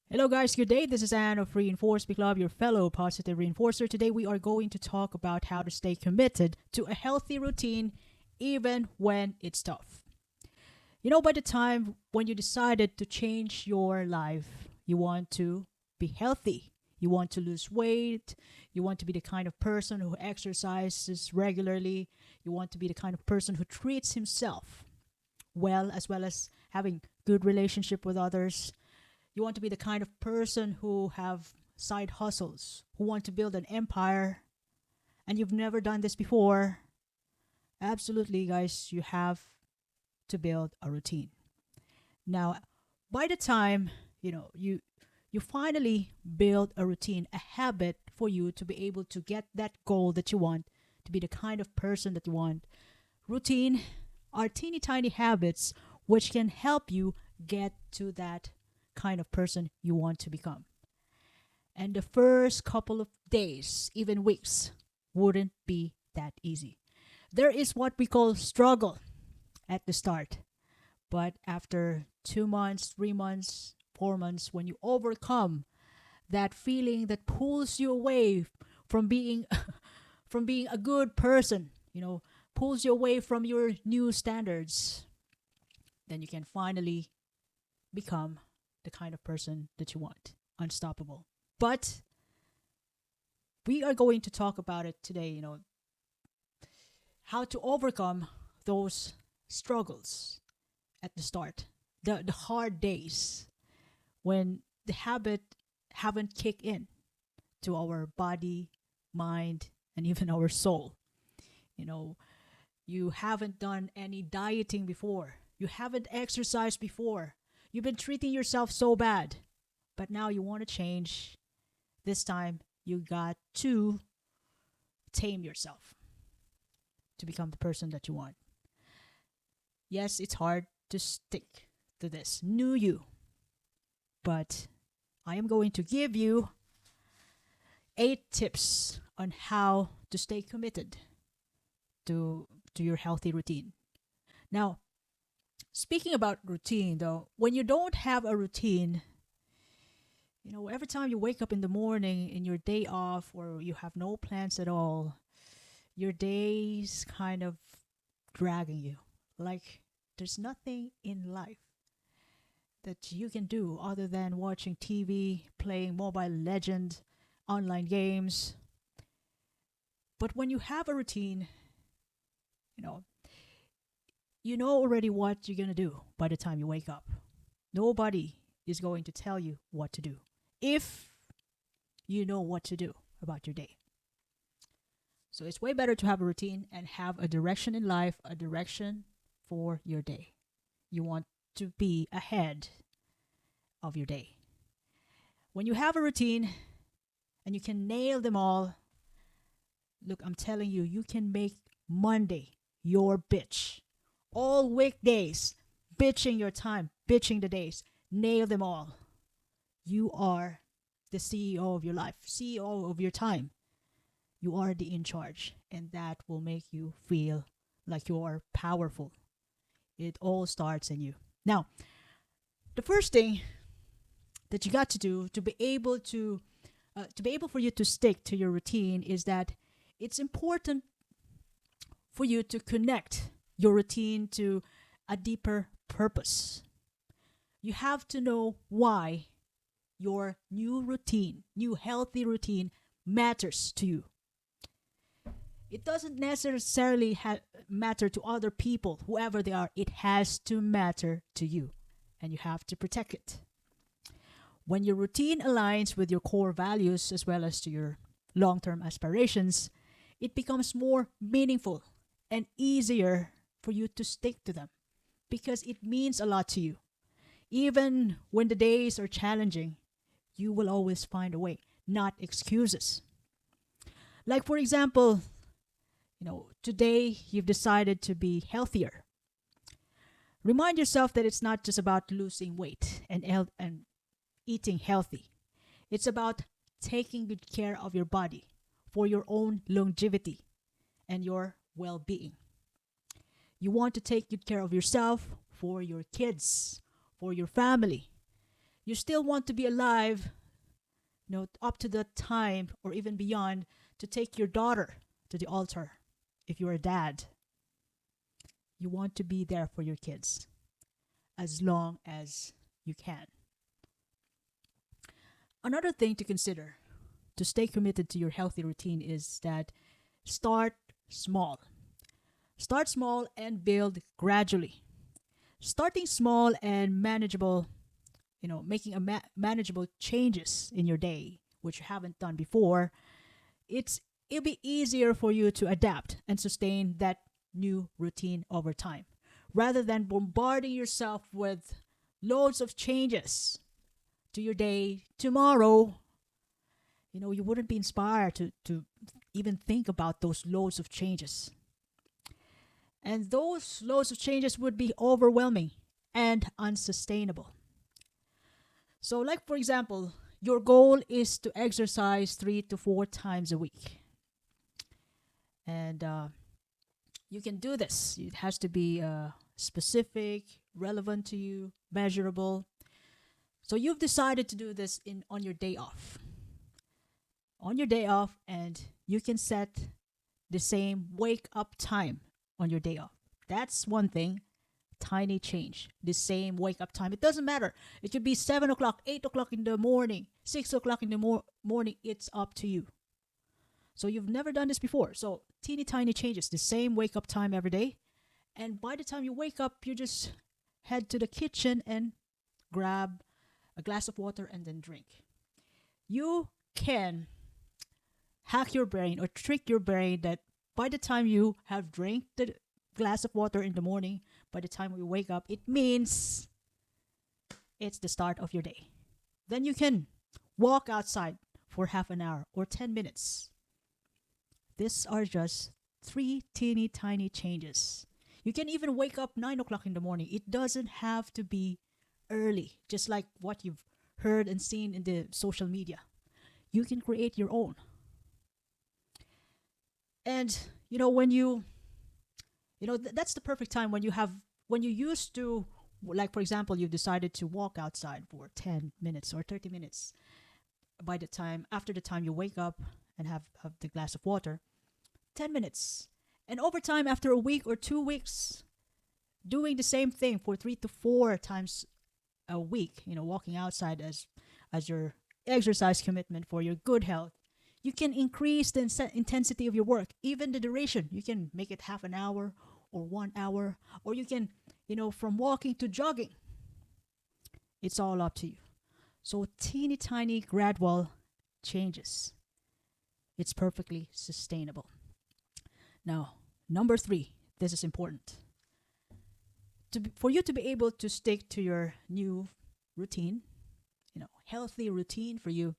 Hello, guys. Good day. This is Anne of Reinforce Big Club, your fellow positive reinforcer. Today, we are going to talk about how to stay committed to a healthy routine even when it's tough. By the time when you decided to change your life, you want to be healthy, you want to lose weight, you want to be the kind of person who exercises regularly, you want to be the kind of person who treats himself well, as well as having good relationship with others. You want to be the kind of person who have side hustles, who want to build an empire, and you've never done this before. Absolutely, guys, you have to build a routine. Now, by the time, you finally build a routine, a habit for you to be able to get that goal that you want, to be the kind of person that you want. Routine are teeny tiny habits which can help you get to that kind of person you want to become. And the first couple of days, even weeks, wouldn't be that easy. There is what we call struggle at the start. But after 2 months, 3 months, 4 months, when you overcome that feeling that pulls you away from being from being a good person, pulls you away from your new standards, then you can finally become the kind of person that you want. Unstoppable. But we are going to talk about it today, how to overcome those struggles at the start, the hard days when the habit haven't kicked in to our body, mind, and even our soul. You know, you haven't done any dieting before. You haven't exercised before. You've been treating yourself so bad. But now you want to change. This time you got to tame yourself to become the person that you want. Yes, it's hard to stick to this new you, but I am going to give you 8 tips on how to stay committed to your healthy routine. Now, speaking about routine though, when you don't have a routine, every time you wake up in the morning in your day off or you have no plans at all, your day's kind of dragging you. Like there's nothing in life that you can do other than watching TV, playing Mobile Legend, online games. But when you have a routine, you know, you know already what you're going to do by the time you wake up. Nobody is going to tell you what to do if you know what to do about your day. So it's way better to have a routine and have a direction in life, a direction for your day. You want to be ahead of your day. When you have a routine and you can nail them all, look, I'm telling you, you can make Monday your bitch. All weekdays, bitching your time, bitching the days, nail them all. You are the CEO of your life, CEO of your time. You are the in charge, and that will make you feel like you are powerful. It all starts in you. Now, the first thing that you got to do to be able for you to stick to your routine is that it's important for you to connect your routine to a deeper purpose. You have to know why your new healthy routine matters to you. It doesn't necessarily matter to other people, whoever they are. It has to matter to you, and you have to protect it. When your routine aligns with your core values as well as to your long term aspirations, it becomes more meaningful and easier for you to stick to them because it means a lot to you. Even when the days are challenging, you will always find a way, not excuses. Like, for example, today you've decided to be healthier. Remind yourself that it's not just about losing weight and eating healthy. It's about taking good care of your body for your own longevity and your well being. You want to take good care of yourself for your kids, for your family. You still want to be alive, up to the time or even beyond to take your daughter to the altar. If you're a dad, you want to be there for your kids as long as you can. Another thing to consider to stay committed to your healthy routine is that start small. Start small and build gradually. Starting small and manageable, making manageable changes in your day, which you haven't done before, it'll be easier for you to adapt and sustain that new routine over time, rather than bombarding yourself with loads of changes to your day tomorrow. You wouldn't be inspired to even think about those loads of changes. And those loads of changes would be overwhelming and unsustainable. So, like for example, your goal is to exercise 3 to 4 times a week. And you can do this. It has to be specific, relevant to you, measurable. So you've decided to do this on your day off. On your day off, and you can set the same wake up time on your day off. That's one thing. Tiny change. The same wake up time. It doesn't matter. It could be 7 o'clock, 8 o'clock in the morning, 6 o'clock in the morning. It's up to you. So you've never done this before. So teeny tiny changes. The same wake up time every day. And by the time you wake up, you just head to the kitchen and grab a glass of water and then drink. You can hack your brain or trick your brain that by the time you have drank the glass of water in the morning, by the time you wake up, it means it's the start of your day. Then you can walk outside for half an hour or 10 minutes. These are just 3 teeny tiny changes. You can even wake up 9 o'clock in the morning. It doesn't have to be early, just like what you've heard and seen in the social media. You can create your own. And that's the perfect time when you used to, like for example, you've decided to walk outside for 10 minutes or 30 minutes. After the time you wake up and have the glass of water, 10 minutes. And over time, after a week or 2 weeks, doing the same thing for 3 to 4 times a week, walking outside as your exercise commitment for your good health, you can increase the intensity of your work, even the duration. You can make it half an hour or 1 hour, or you can, from walking to jogging. It's all up to you. So teeny tiny gradual changes. It's perfectly sustainable. Now, number 3, this is important. For you to be able to stick to your new routine, healthy routine for you,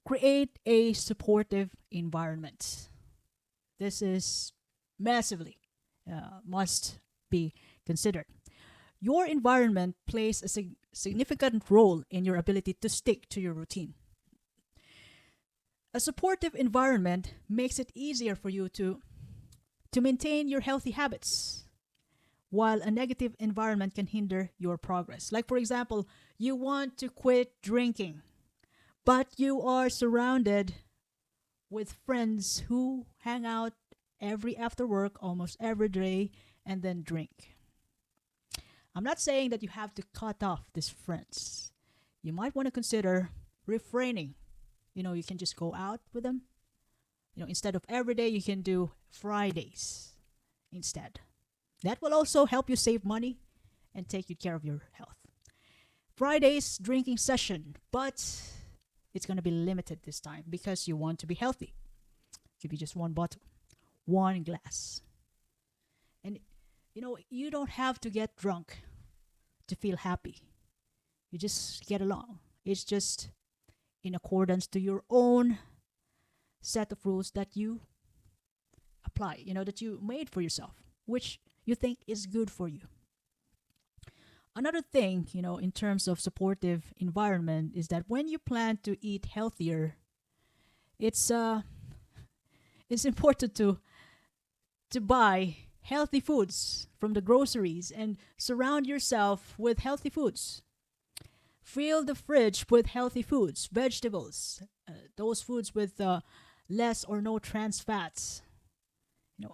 create a supportive environment. This is massively must be considered. Your environment plays a significant role in your ability to stick to your routine. A supportive environment makes it easier for you to maintain your healthy habits, while a negative environment can hinder your progress. Like for example, you want to quit drinking, but you are surrounded with friends who hang out after work almost every day and then drink. I'm not saying that you have to cut off these friends. You might want to consider refraining. You can just go out with them. Instead of every day, you can do Fridays instead. That will also help you save money and take good care of your health. Fridays drinking session, but it's going to be limited this time because you want to be healthy. It could be just 1 bottle, 1 glass. And you don't have to get drunk to feel happy. You just get along. It's just in accordance to your own set of rules that you apply, that you made for yourself, which you think is good for you. Another thing, in terms of supportive environment is that when you plan to eat healthier, it's important to buy healthy foods from the groceries and surround yourself with healthy foods. Fill the fridge with healthy foods, vegetables, those foods with less or no trans fats. You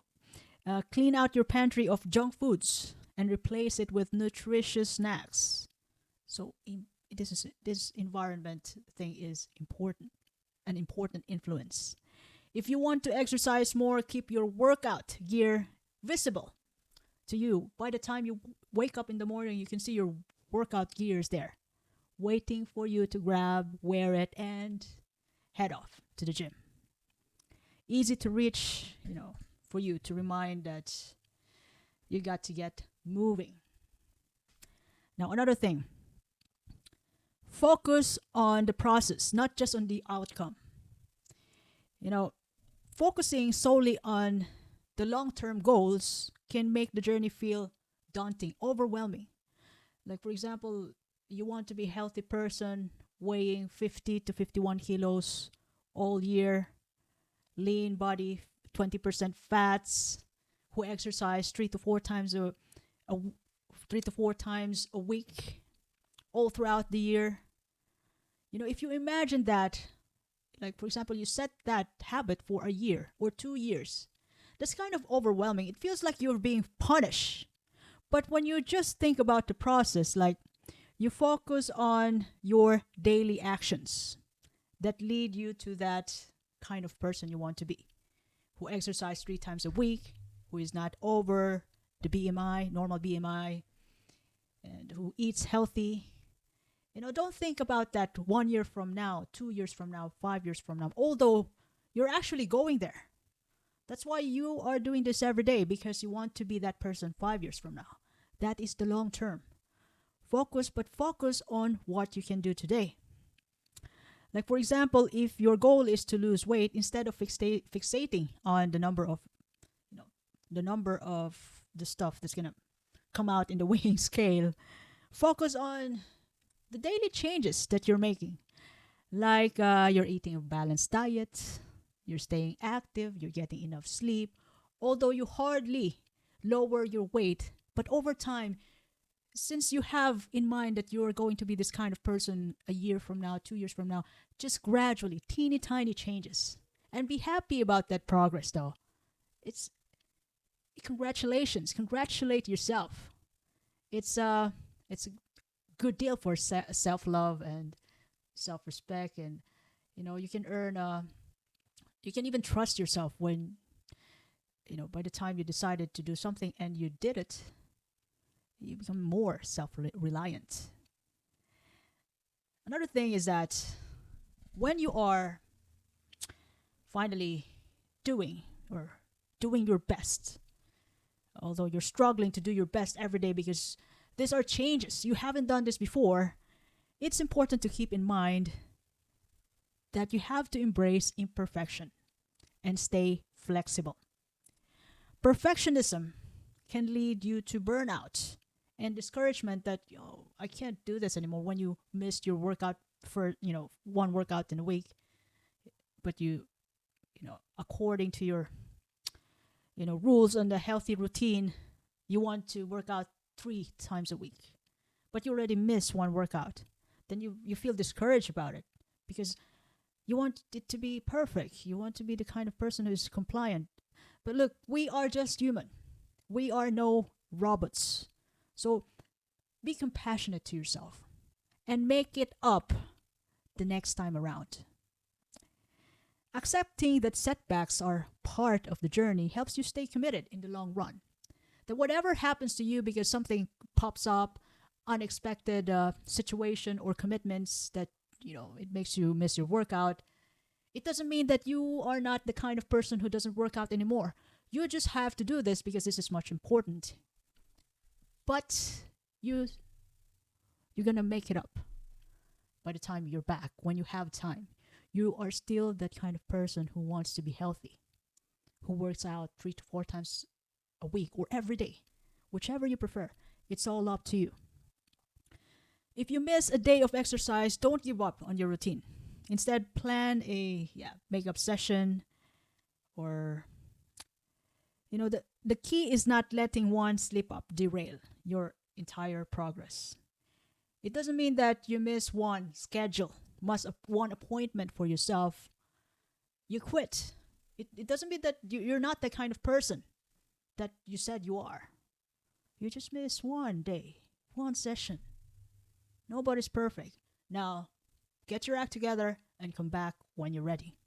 know, clean out your pantry of junk foods and replace it with nutritious snacks. So this environment thing is important, an important influence. If you want to exercise more, keep your workout gear visible to you. By the time you wake up in the morning, you can see your workout gears there, waiting for you to grab, wear it, and head off to the gym. Easy to reach, for you to remind that you got to get moving. Now, another thing, focus on the process, not just on the outcome. You know, focusing solely on the long term goals can make the journey feel daunting, overwhelming. Like, for example, you want to be a healthy person weighing 50 to 51 kilos all year, lean body, 20% fats, who exercise a 3 to 4 times a week all throughout the year. If you imagine that, like for example, you set that habit for a year or 2 years, that's kind of overwhelming. It feels like you're being punished. But when you just think about the process, like you focus on your daily actions that lead you to that kind of person you want to be, who exercise 3 times a week, who is not over the BMI, normal BMI, and who eats healthy. Don't think about that 1 year from now, 2 years from now, 5 years from now, although you're actually going there. That's why you are doing this every day, because you want to be that person 5 years from now. That is the long term. Focus on what you can do today. Like for example, if your goal is to lose weight, instead of fixating on the number of the stuff that's gonna come out in the weighing scale, focus on the daily changes that you're making. Like you're eating a balanced diet, you're staying active, you're getting enough sleep. Although you hardly lower your weight, but over time, since you have in mind that you're going to be this kind of person a year from now, 2 years from now, just gradually, teeny tiny changes. And be happy about that progress though. It's Congratulations. Congratulate yourself. It's a good deal for self-love and self-respect, and you can you can even trust yourself when by the time you decided to do something and you did it, you become more self-reliant. Another thing is that when you are finally doing or doing your best, although you're struggling to do your best every day because these are changes, you haven't done this before, it's important to keep in mind that you have to embrace imperfection and stay flexible. Perfectionism can lead you to burnout and discouragement that I can't do this anymore when you missed your workout for one workout in a week, but according to your rules on the healthy routine, you want to work out 3 times a week, but you already missed one workout. Then you feel discouraged about it because you want it to be perfect. You want to be the kind of person who is compliant. But look, we are just human. We are no robots. So be compassionate to yourself and make it up the next time around. Accepting that setbacks are part of the journey helps you stay committed in the long run. That whatever happens to you because something pops up, unexpected situation or commitments that it makes you miss your workout, it doesn't mean that you are not the kind of person who doesn't work out anymore. You just have to do this because this is much important. But you're gonna make it up by the time you're back. When you have time, you are still that kind of person who wants to be healthy, who works out 3 to 4 times a week or every day, whichever you prefer. It's all up to you. If you miss a day of exercise, don't give up on your routine. Instead, plan a makeup session, or the key is not letting one slip up derail your entire progress. It doesn't mean that you miss one schedule, one appointment for yourself, you quit. It doesn't mean that you're not the kind of person that you said you are. You just miss one day, one session. Nobody's perfect. Now, get your act together and come back when you're ready.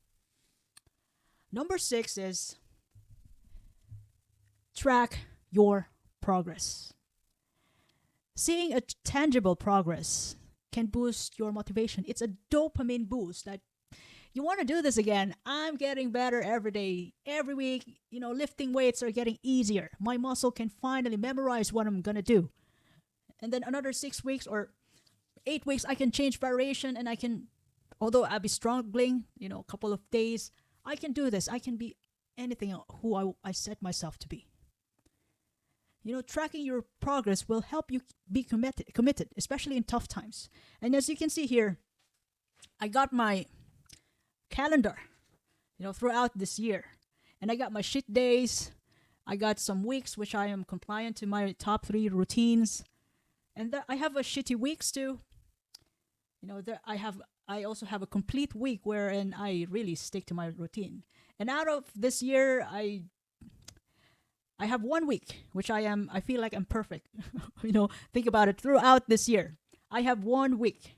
Number 6 is track your progress. Seeing a tangible progress can boost your motivation. It's a dopamine boost that you want to do this again. I'm getting better every day, every week. Lifting weights are getting easier. My muscle can finally memorize what I'm going to do. And then another 6 weeks or 8 weeks, I can change variation and I can, although I'll be struggling, a couple of days, I can do this. I can be anything who I set myself to be. Tracking your progress will help you be committed, especially in tough times. And as you can see here, I got my calendar, throughout this year. And I got my shit days. I got some weeks which I am compliant to my top 3 routines. And I have a shitty weeks too. I also have a complete week wherein I really stick to my routine. And out of this year, I have 1 week which I feel like I'm perfect. Think about it. Throughout this year, I have 1 week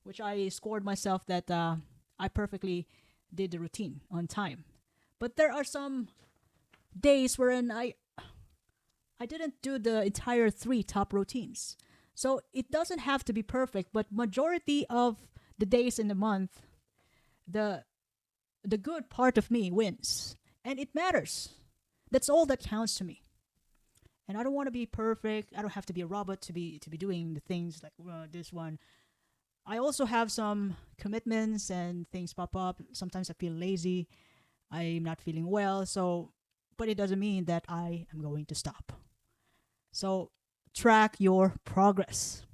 which I scored myself that I perfectly did the routine on time. But there are some days wherein I didn't do the entire 3 top routines. So it doesn't have to be perfect, but majority of the days in the month, the good part of me wins. And it matters. That's all that counts to me. And I don't want to be perfect. I don't have to be a robot to be doing the things like this one. I also have some commitments and things pop up. Sometimes I feel lazy. I'm not feeling well. But it doesn't mean that I am going to stop. So track your progress.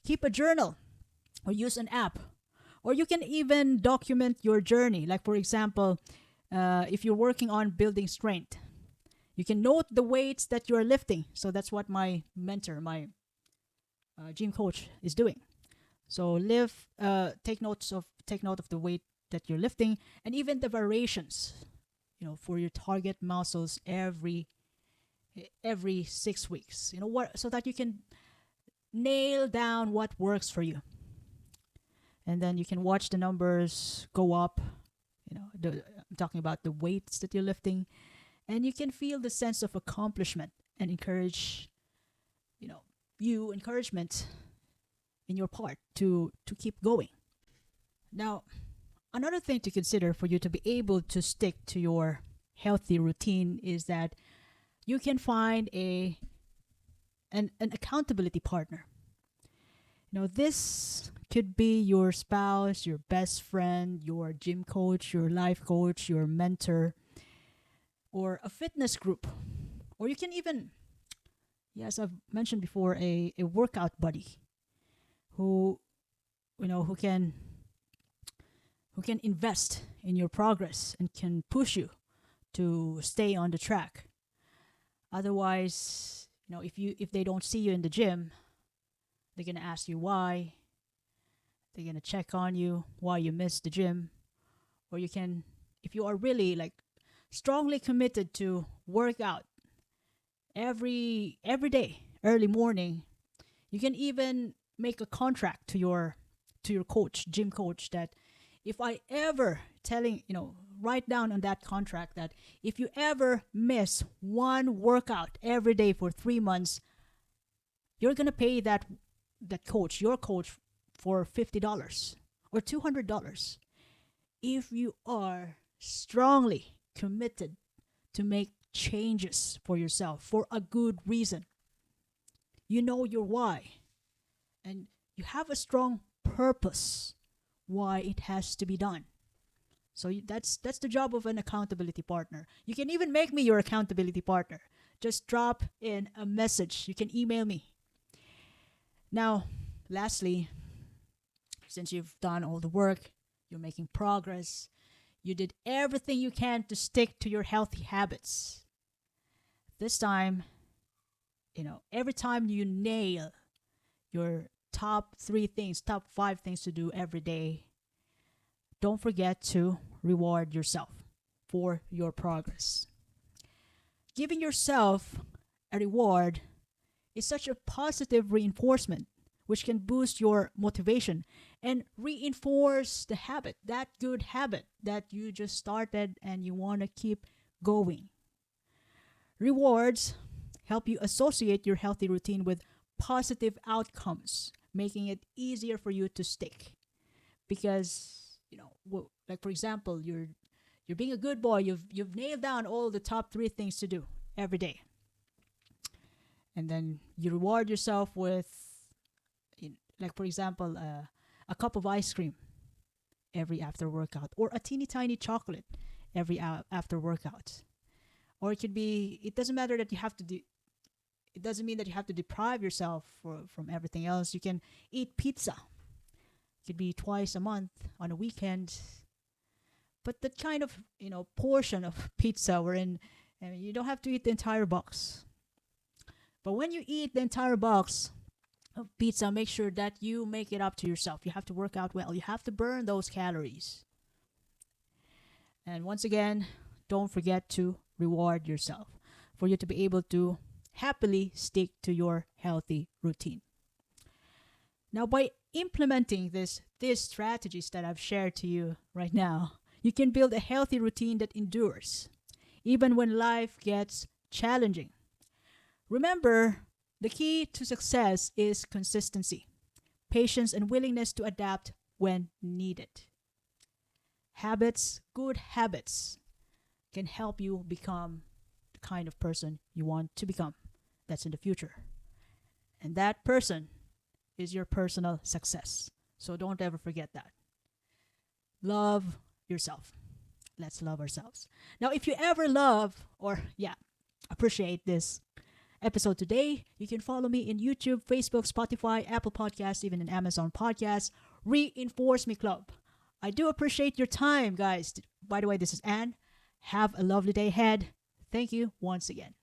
Keep a journal or use an app. Or you can even document your journey. Like for example, if you're working on building strength, you can note the weights that you're lifting. So that's what my mentor, my gym coach is doing. So take note of the weight that you're lifting and even the variations, for your target muscles every 6 weeks. So that you can nail down what works for you. And then you can watch the numbers go up. I'm talking about the weights that you're lifting, and you can feel the sense of accomplishment and encouragement in your part to keep going. Now, another thing to consider for you to be able to stick to your healthy routine is that you can find an accountability partner. This could be your spouse, your best friend, your gym coach, your life coach, your mentor, or a fitness group. Or you can even, yes, I've mentioned before, a workout buddy who can invest in your progress and can push you to stay on the track. Otherwise, if they don't see you in the gym, they're going to ask you why. They're going to check on you why you missed the gym. Or you can, if you are really strongly committed to work out every day, early morning, you can even make a contract to your coach, gym coach, that if I ever write down on that contract that if you ever miss one workout every day for 3 months, you're going to pay your coach for $50 or $200 if you are strongly committed to make changes for yourself for a good reason. You know your why, and you have a strong purpose why it has to be done. So that's the job of an accountability partner. You can even make me your accountability partner. Just drop in a message. You can email me. Now, lastly, since you've done all the work, you're making progress, you did everything you can to stick to your healthy habits. This time, every time you nail your top 3 things, top 5 things to do every day, don't forget to reward yourself for your progress. Giving yourself a reward is such a positive reinforcement which can boost your motivation and reinforce the habit, that good habit that you just started and you want to keep going. Rewards help you associate your healthy routine with positive outcomes, making it easier for you to stick. Because, like for example, you're being a good boy, you've nailed down all the top 3 things to do every day. And then you reward yourself with, like for example, a cup of ice cream every after workout, or a teeny tiny chocolate every after workout. Or it could be, it doesn't matter that you have to do, it doesn't mean that you have to deprive yourself from everything else. You can eat pizza. It could be twice a month on a weekend. But that kind of, portion of pizza wherein you don't have to eat the entire box. But when you eat the entire box of pizza, make sure that you make it up to yourself. You have to work out well. You have to burn those calories. And once again, don't forget to reward yourself for you to be able to happily stick to your healthy routine. Now, by implementing these strategies that I've shared to you right now, you can build a healthy routine that endures, even when life gets challenging. Remember, the key to success is consistency, patience, and willingness to adapt when needed. Good habits, can help you become the kind of person you want to become. That's in the future. And that person is your personal success. So don't ever forget that. Love yourself. Let's love ourselves. Now, if you ever appreciate this episode today, you can follow me in YouTube, Facebook, Spotify, Apple Podcasts, even in Amazon Podcasts. Reinforce Me Club. I do appreciate your time, guys. By the way, this is Anne. Have a lovely day ahead. Thank you once again.